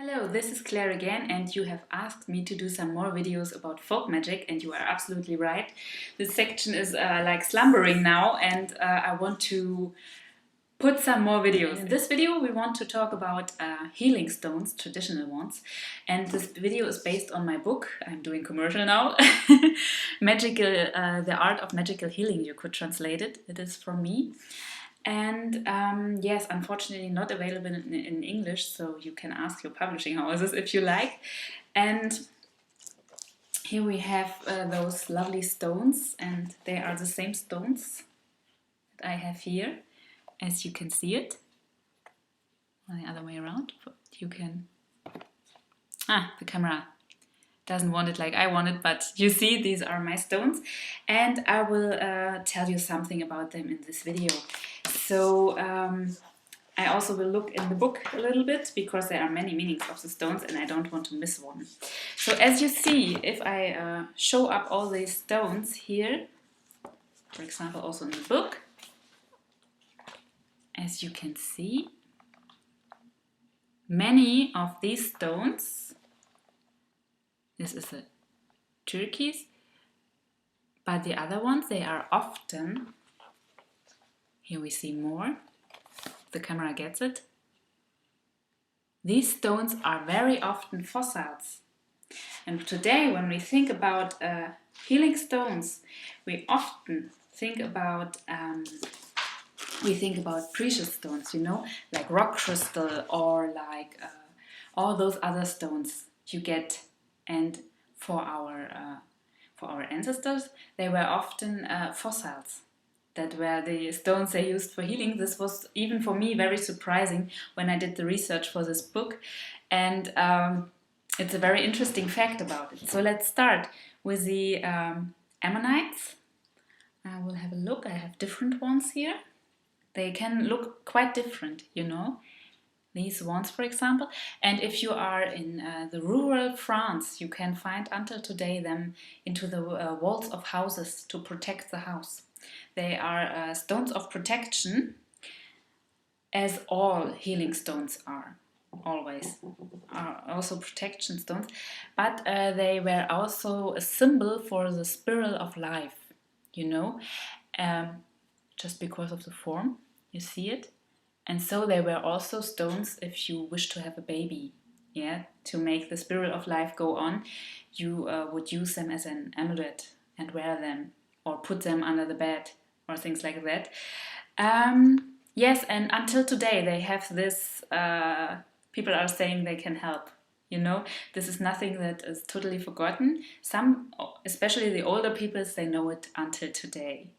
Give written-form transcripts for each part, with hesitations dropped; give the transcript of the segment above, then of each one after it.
Hello, this is Claire again, and you have asked me to do some more videos about folk magic, and you are absolutely right. This section is like slumbering now, and I want to put some more videos. In this video we want to talk about healing stones, traditional ones, and this video is based on my book. I'm doing commercial now. The Art of Magical Healing, you could translate it. It is from me. And yes, unfortunately not available in English, so you can ask your publishing houses if you like. And here we have those lovely stones, and they are the same stones that I have here, as you can see it. Or the other way around. You can... the camera doesn't want it like I want it, but you see, these are my stones, and I will tell you something about them in this video. So I also will look in the book a little bit, because there are many meanings of the stones and I don't want to miss one. So as you see, if I show up all these stones here, for example also in the book, as you can see, many of these stones, this is a turquoise, but the other ones, they are often, here we see more, the camera gets it. These stones are very often fossils. And today when we think about healing stones, we often think about precious stones, you know, like rock crystal or like all those other stones you get. And for our ancestors, they were often fossils. That were the stones they used for healing. This was even for me very surprising when I did the research for this book, and it's a very interesting fact about it. So let's start with the Ammonites. I will have a look. I have different ones here. They can look quite different, you know. These ones, for example. And if you are in the rural France, you can find until today them into the walls of houses to protect the house. They are stones of protection, as all healing stones are, always are also protection stones, but they were also a symbol for the spiral of life, you know, just because of the form, you see it. And so they were also stones if you wish to have a baby, yeah, to make the spiral of life go on. You would use them as an amulet and wear them, or put them under the bed, or things like that. Yes, and until today they have this, people are saying they can help, you know. This is nothing that is totally forgotten. Some, especially the older people, they know it until today.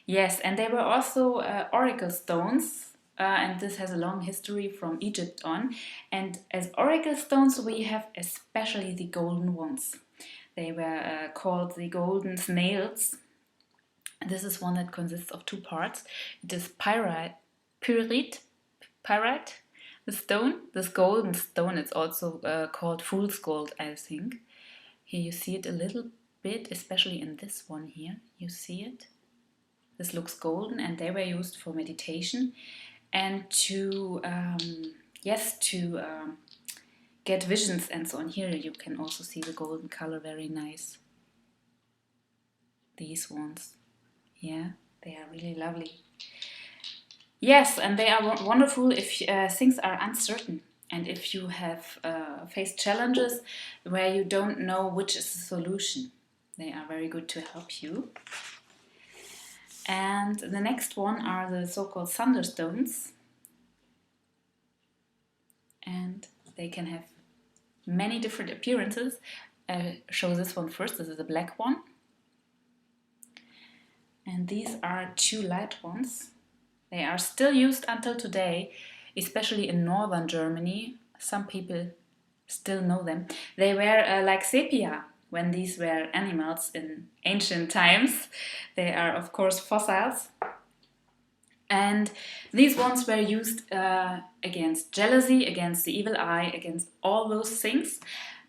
Yes, and they were also oracle stones, and this has a long history from Egypt on. And as oracle stones we have especially the golden ones. They were called the golden snails. This is one that consists of two parts. It is Pyrite, the stone, this golden stone. It's also called fool's gold, I think. Here you see it a little bit, especially in this one here. You see it? This looks golden, and they were used for meditation and to, get visions and so on. Here you can also see the golden color, very nice. These ones. Yeah, they are really lovely. Yes, and they are wonderful if things are uncertain, and if you have faced challenges where you don't know which is the solution. They are very good to help you. And the next one are the so-called Asunder Stones. And they can have many different appearances. I'll show this one first. This is a black one. And these are two light ones. They are still used until today, especially in northern Germany. Some people still know them. They were like sepia when these were animals in ancient times. They are, of course, fossils. And these ones were used against jealousy, against the evil eye, against all those things,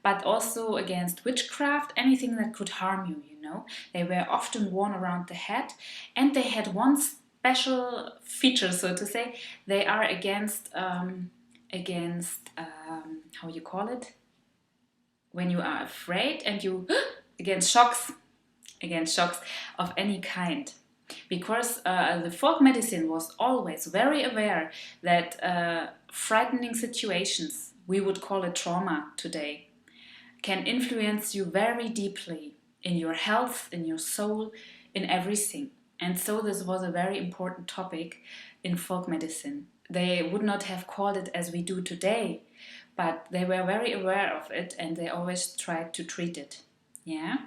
but also against witchcraft, anything that could harm you, you know. They were often worn around the head, and they had one special feature, so to say. They are against against, how you call it? When you are afraid and you, against shocks of any kind. Because the folk medicine was always very aware that frightening situations, we would call it trauma today, can influence you very deeply in your health, in your soul, in everything. And so this was a very important topic in folk medicine. They would not have called it as we do today, but they were very aware of it and they always tried to treat it. Yeah.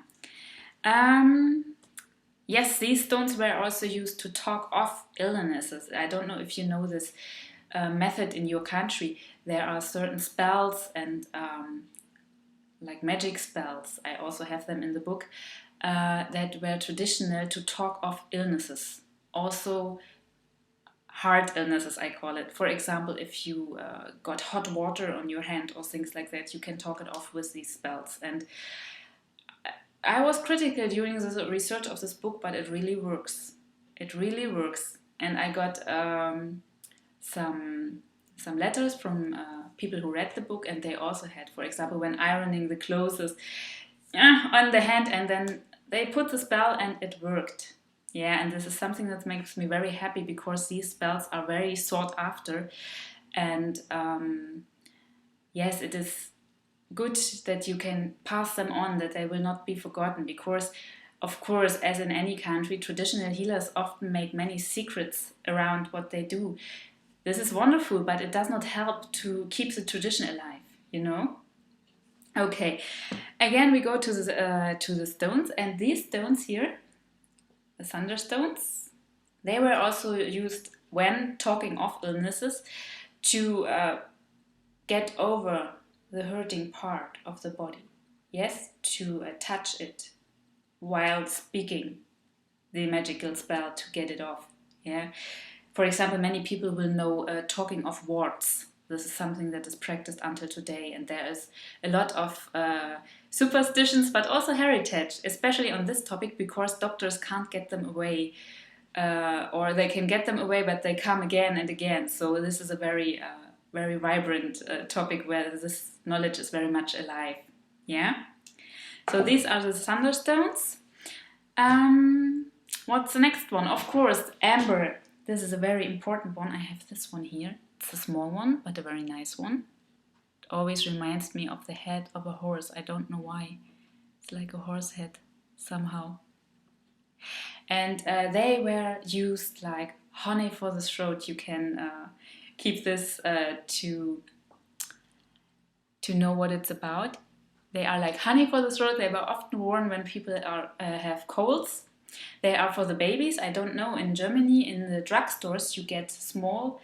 Yes, these stones were also used to talk off illnesses. I don't know if you know this method in your country. There are certain spells and like magic spells, I also have them in the book, that were traditional to talk off illnesses. Also heart illnesses, I call it. For example, if you got hot water on your hand or things like that, you can talk it off with these spells. And I was critical during the research of this book, but it really works. It really works. And I got some letters from people who read the book, and they also had, for example, when ironing the clothes on the hand, and then they put the spell and it worked. Yeah, and this is something that makes me very happy because these spells are very sought after. And yes, it is good that you can pass them on, that they will not be forgotten, because of course, as in any country, traditional healers often make many secrets around what they do. This is wonderful, but it does not help to keep the tradition alive, you know? Okay, again we go to the stones, and these stones here, the Asunder Stones, they were also used when talking of illnesses to get over the hurting part of the body. Yes, to touch it while speaking the magical spell to get it off. Yeah. For example, many people will know talking of warts. This is something that is practiced until today, and there is a lot of superstitions, but also heritage, especially on this topic, because doctors can't get them away, or they can get them away, but they come again and again. So this is a very, very vibrant topic where this knowledge is very much alive. Yeah. So these are the Asunder Stones. What's the next one? Of course, amber. This is a very important one. I have this one here. It's a small one, but a very nice one. It always reminds me of the head of a horse. I don't know why. It's like a horse head somehow. And they were used like honey for the throat. You can keep this to know what it's about. They are like honey for the throat. They were often worn when people have colds. They are for the babies. I don't know, in Germany, in the drugstores, you get small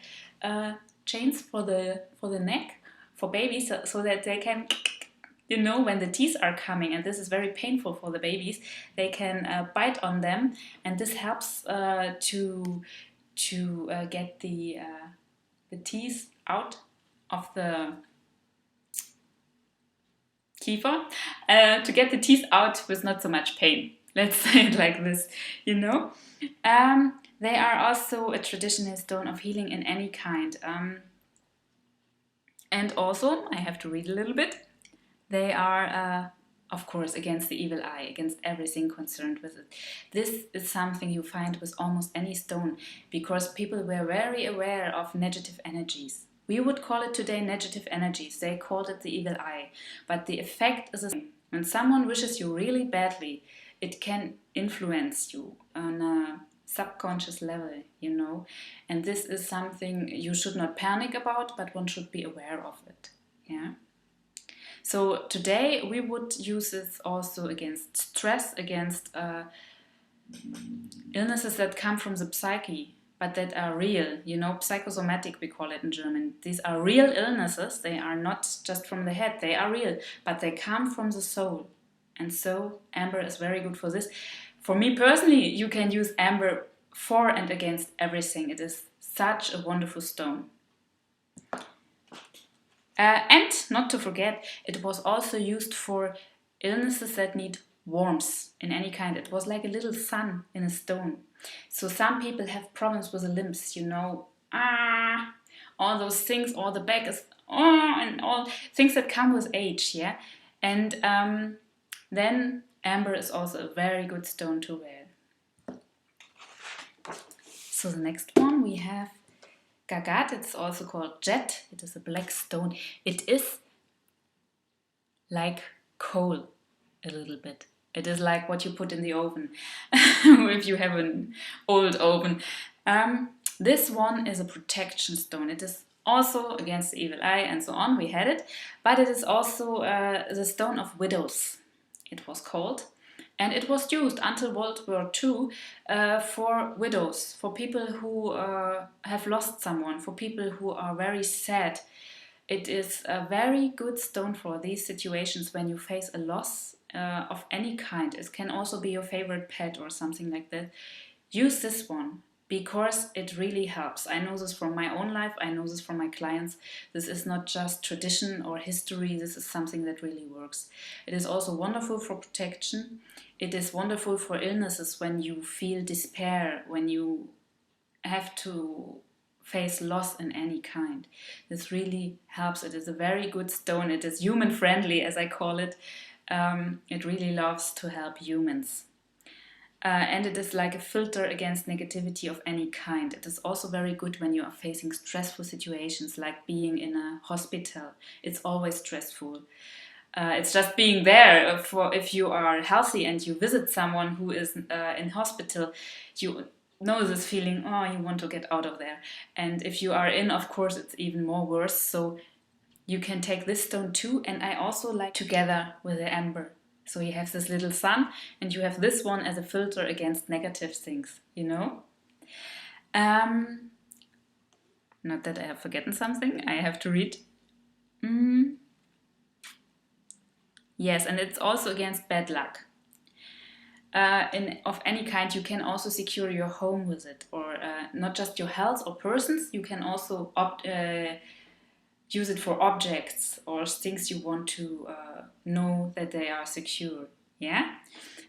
chains for the neck for babies, so that they can, you know, when the teeth are coming, and this is very painful for the babies, they can bite on them, and this helps to get the teeth out of the kiefer, to get the teeth out with not so much pain. Let's say it like this, you know. They are also a traditional stone of healing in any kind. And also, I have to read a little bit, they are, of course, against the evil eye, against everything concerned with it. This is something you find with almost any stone, because people were very aware of negative energies. We would call it today negative energies. They called it the evil eye. But the effect is the same. When someone wishes you really badly, it can influence you on a subconscious level, you know. And this is something you should not panic about, but one should be aware of it. Yeah. So today we would use this also against stress, against illnesses that come from the psyche, but that are real, you know, psychosomatic we call it in German. These are real illnesses. They are not just from the head, they are real, but they come from the soul. And so amber is very good for this. For me personally, you can use amber for and against everything. It is such a wonderful stone. And not to forget, it was also used for illnesses that need warmth in any kind. It was like a little sun in a stone. So some people have problems with the limbs, you know, all those things, all the back is, and all things that come with age, yeah? And then amber is also a very good stone to wear. So the next one we have Gagat. It's also called jet. It is a black stone. It is like coal a little bit. It is like what you put in the oven if you have an old oven. This one is a protection stone. It is also against the evil eye and so on. We had it, but it is also the stone of widows, it was called. And it was used until World War II for widows, for people who have lost someone, for people who are very sad. It is a very good stone for these situations when you face a loss of any kind. It can also be your favorite pet or something like that. Use this one because it really helps. I know this from my own life. I know this from my clients. This is not just tradition or history. This is something that really works. It is also wonderful for protection. It is wonderful for illnesses when you feel despair, when you have to face loss in any kind. This really helps. It is a very good stone. It is human friendly, as I call it. It really loves to help humans. And it is like a filter against negativity of any kind. It is also very good when you are facing stressful situations, like being in a hospital. It's always stressful. It's just being there. For if you are healthy and you visit someone who is in hospital, you know this feeling, oh, you want to get out of there. And if you are in, of course, it's even more worse. So you can take this stone too. And I also like together with the amber. So you have this little sun and you have this one as a filter against negative things, you know? Not that I have forgotten something, I have to read. Yes, and it's also against bad luck. Of any kind, you can also secure your home with it, or not just your health or persons, you can also use it for objects or things you want to know that they are secure. Yeah,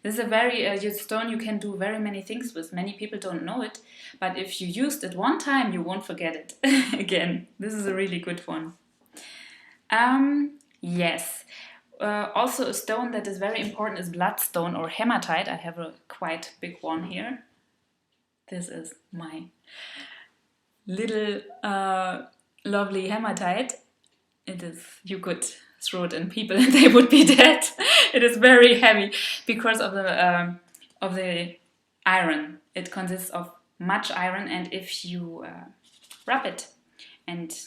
this is a very good stone. You can do very many things with. Many people don't know it, but if you used it one time, you won't forget it again. This is a really good one. Yes. Also a stone that is very important is bloodstone or hematite. I have a quite big one here. This is my little lovely hematite. It is, you could throw it in people and they would be dead. It is very heavy because of the iron. It consists of much iron, and if you rub it and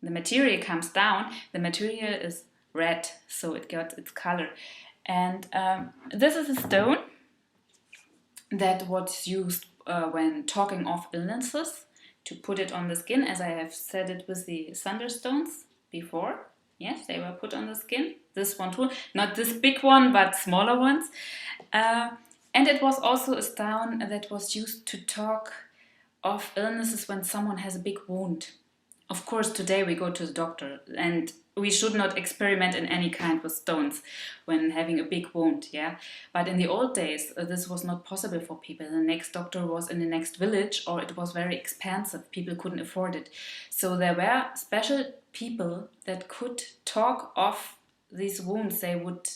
the material comes down, the material is red, so it got its color. And this is a stone that was used when talking off illnesses, to put it on the skin, as I have said it with the Asunder Stones before. Yes, they were put on the skin. This one too, not this big one, but smaller ones. And it was also a stone that was used to talk off illnesses when someone has a big wound. Of course, today we go to the doctor, and we should not experiment in any kind with stones when having a big wound, yeah? But in the old days, this was not possible for people. The next doctor was in the next village, or it was very expensive. People couldn't afford it. So there were special people that could talk off these wounds. They would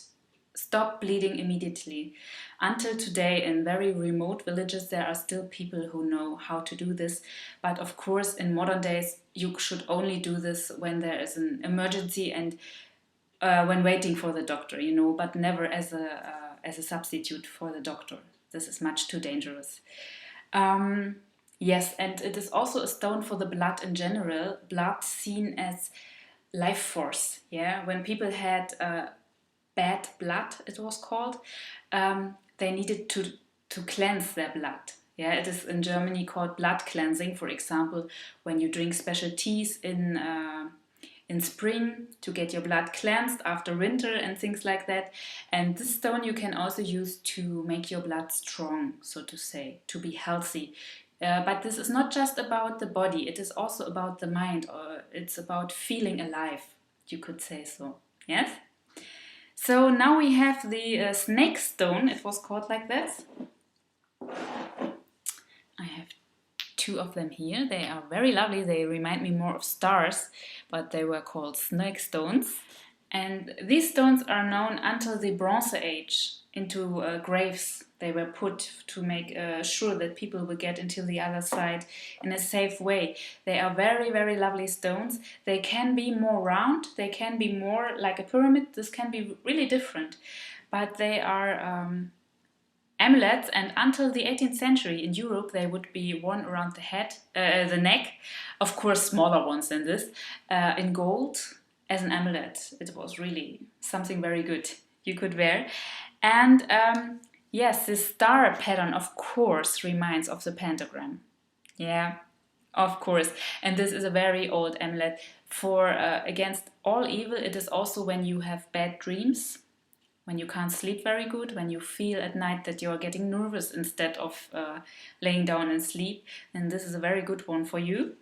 stop bleeding immediately. Until today, in very remote villages, there are still people who know how to do this. But of course, in modern days, you should only do this when there is an emergency and when waiting for the doctor, you know, but never as a substitute for the doctor. This is much too dangerous. Yes, and it is also a stone for the blood in general. Blood seen as life force. Yeah, when people had bad blood, it was called, they needed to cleanse their blood. Yeah, it is in Germany called blood cleansing. For example, when you drink special teas in spring to get your blood cleansed after winter and things like that. And this stone you can also use to make your blood strong, so to say, to be healthy. But this is not just about the body, it is also about the mind, or it's about feeling alive, you could say so. Yes? So now we have the snake stone, it was called like this. I have 2 of them here. They are very lovely. They remind me more of stars, but they were called snake stones. And these stones are known until the Bronze Age. Into graves they were put to make sure that people will get into the other side in a safe way. They are very, very lovely stones. They can be more round, they can be more like a pyramid, this can be really different. But they are amulets, and until the 18th century in Europe they would be worn around the head, the neck, of course smaller ones than this, in gold as an amulet. It was really something very good you could wear. And yes, this star pattern of course reminds of the pentagram. Yeah, of course. And this is a very old amulet for against all evil. It is also when you have bad dreams, when you can't sleep very good, when you feel at night that you're getting nervous instead of laying down and sleep, then this is a very good one for you.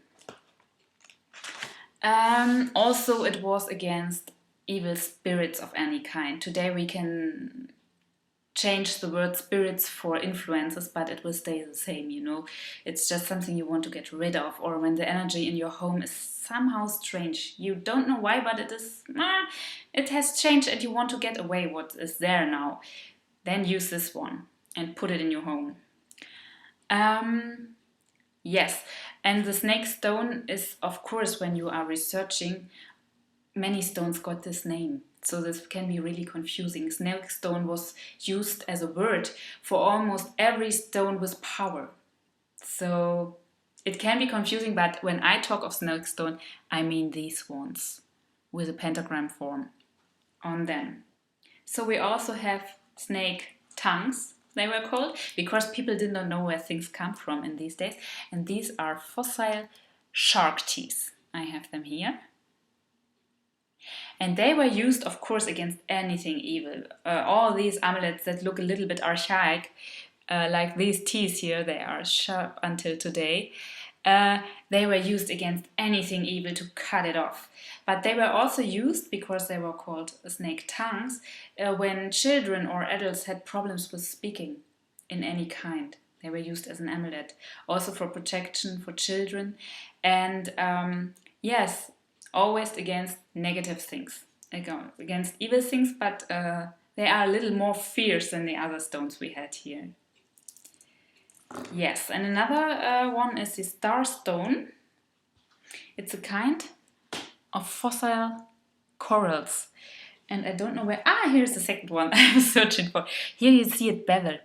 Also, it was against evil spirits of any kind. Today we can change the word spirits for influences, but it will stay the same, you know. It's just something you want to get rid of, or when the energy in your home is somehow strange. You don't know why, but it has changed and you want to get away what is there now. Then use this one and put it in your home. Yes, and the snake stone is, of course, when you are researching, many stones got this name. So this can be really confusing. Snake stone was used as a word for almost every stone with power. So it can be confusing, but when I talk of snake stone, I mean these ones with a pentagram form on them. So we also have snake tongues, they were called, because people did not know where things come from in these days. And these are fossil shark teeth. I have them here. And they were used, of course, against anything evil. All these amulets that look a little bit archaic, like these teeth here, they are sharp until today. They were used against anything evil to cut it off. But they were also used, because they were called snake tongues, when children or adults had problems with speaking in any kind. They were used as an amulet, also for protection for children. And yes, always against negative things, against evil things, but they are a little more fierce than the other stones we had here. Yes, and another one is the star stone. It's a kind of fossil corals. And I don't know where... here's the second one I was searching for. Here you see it beveled.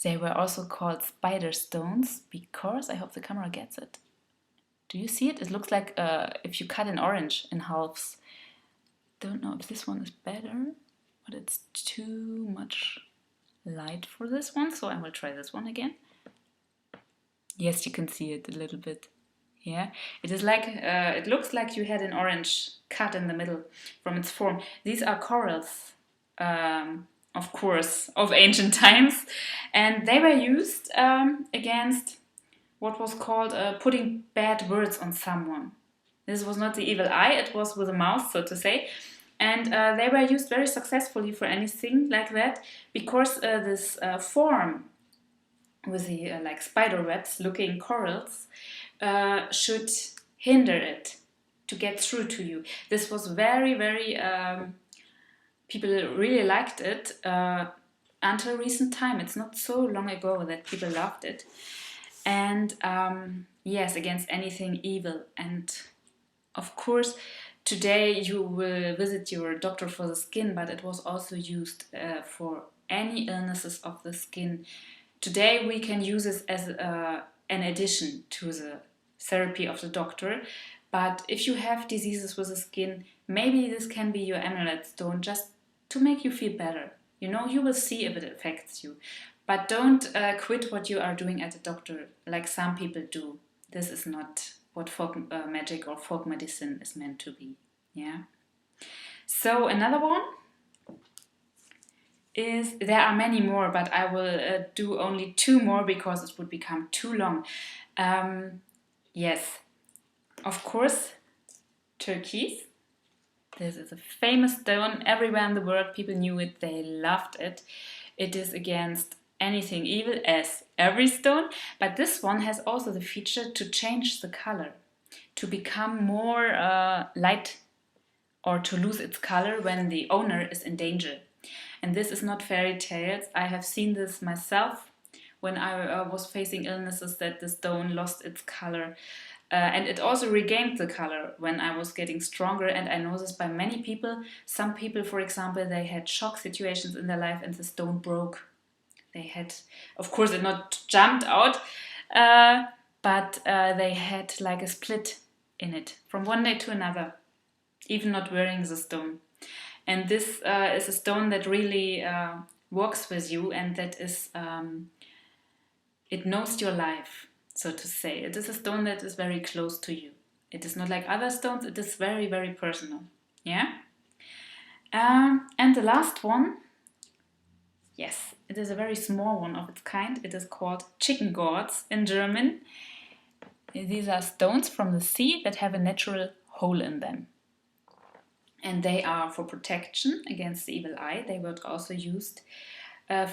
They were also called spider stones because... I hope the camera gets it. Do you see it? It looks like if you cut an orange in halves. Don't know if this one is better, but it's too much light for this one, so I will try this one again. Yes, you can see it a little bit. Yeah, it is like it looks like you had an orange cut in the middle from its form. These are corals, of course, of ancient times, and they were used against what was called putting bad words on someone. This was not the evil eye, it was with a mouth, so to say. And they were used very successfully for anything like that, because this form with the like spider webs looking corals should hinder it to get through to you. This was very, very... people really liked it until recent time. It's not so long ago that people loved it. And yes, against anything evil. And of course, today you will visit your doctor for the skin, but it was also used for any illnesses of the skin. Today we can use this as an addition to the therapy of the doctor. But if you have diseases with the skin, maybe this can be your amulet stone just to make you feel better. You know, you will see if it affects you. But don't quit what you are doing at the doctor like some people do. This is not what folk magic or folk medicine is meant to be. Yeah. So another one is, there are many more, but I will do only 2 more because it would become too long. Yes, of course, turquoise. This is a famous stone everywhere in the world. People knew it, they loved it. It is against anything evil, as every stone, but this one has also the feature to change the color, to become more light, or to lose its color when the owner is in danger. And this is not fairy tales. I have seen this myself when I was facing illnesses, that the stone lost its color. And it also regained the color when I was getting stronger. And I know this by many people. Some people, for example, they had shock situations in their life and the stone broke. They had, of course, it not jumped out, but they had like a split in it from one day to another, even not wearing the stone. And this is a stone that really works with you, and that is, it knows your life, so to say. It is a stone that is very close to you. It is not like other stones, it is very, very personal. Yeah? And the last one, yes, it is a very small one of its kind. It is called chicken gourds in German. These are stones from the sea that have a natural hole in them. And they are for protection against the evil eye. They were also used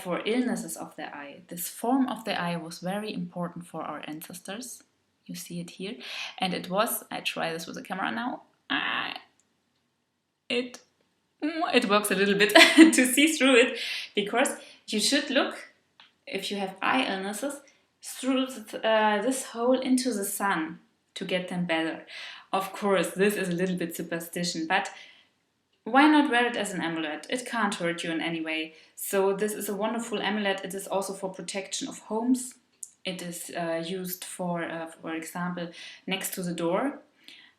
for illnesses of the eye. This form of the eye was very important for our ancestors. You see it here. And it was, I try this with the camera now. It works a little bit to see through it, because you should look, if you have eye illnesses, through this hole into the sun to get them better. Of course, this is a little bit superstition, but why not wear it as an amulet? It can't hurt you in any way. So this is a wonderful amulet. It is also for protection of homes. It is used for example, next to the door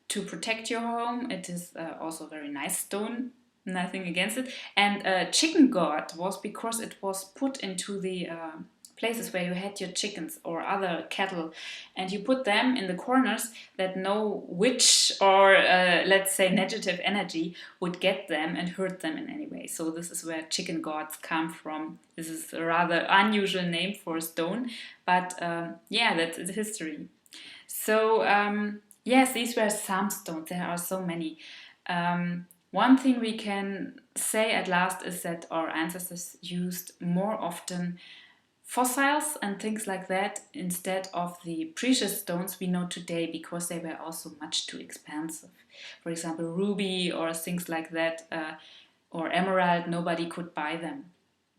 to protect your home. It is also a very nice stone. Nothing against it. And chicken gourd was because it was put into the places where you had your chickens or other cattle, and you put them in the corners that no witch or let's say negative energy would get them and hurt them in any way. So this is where chicken gourds come from. This is a rather unusual name for a stone, but yeah, that's its history. So yes, these were some stones. There are so many. One thing we can say at last is that our ancestors used more often fossils and things like that instead of the precious stones we know today, because they were also much too expensive. For example, ruby or things like that, or emerald, nobody could buy them,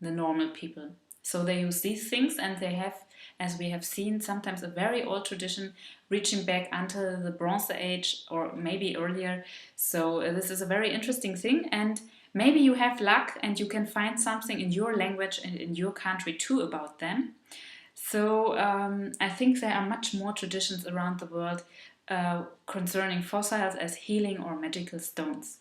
the normal people. So they use these things, and they have, as we have seen, sometimes a very old tradition reaching back until the Bronze Age or maybe earlier. So this is a very interesting thing, and maybe you have luck and you can find something in your language and in your country too about them. So I think there are much more traditions around the world concerning fossils as healing or magical stones.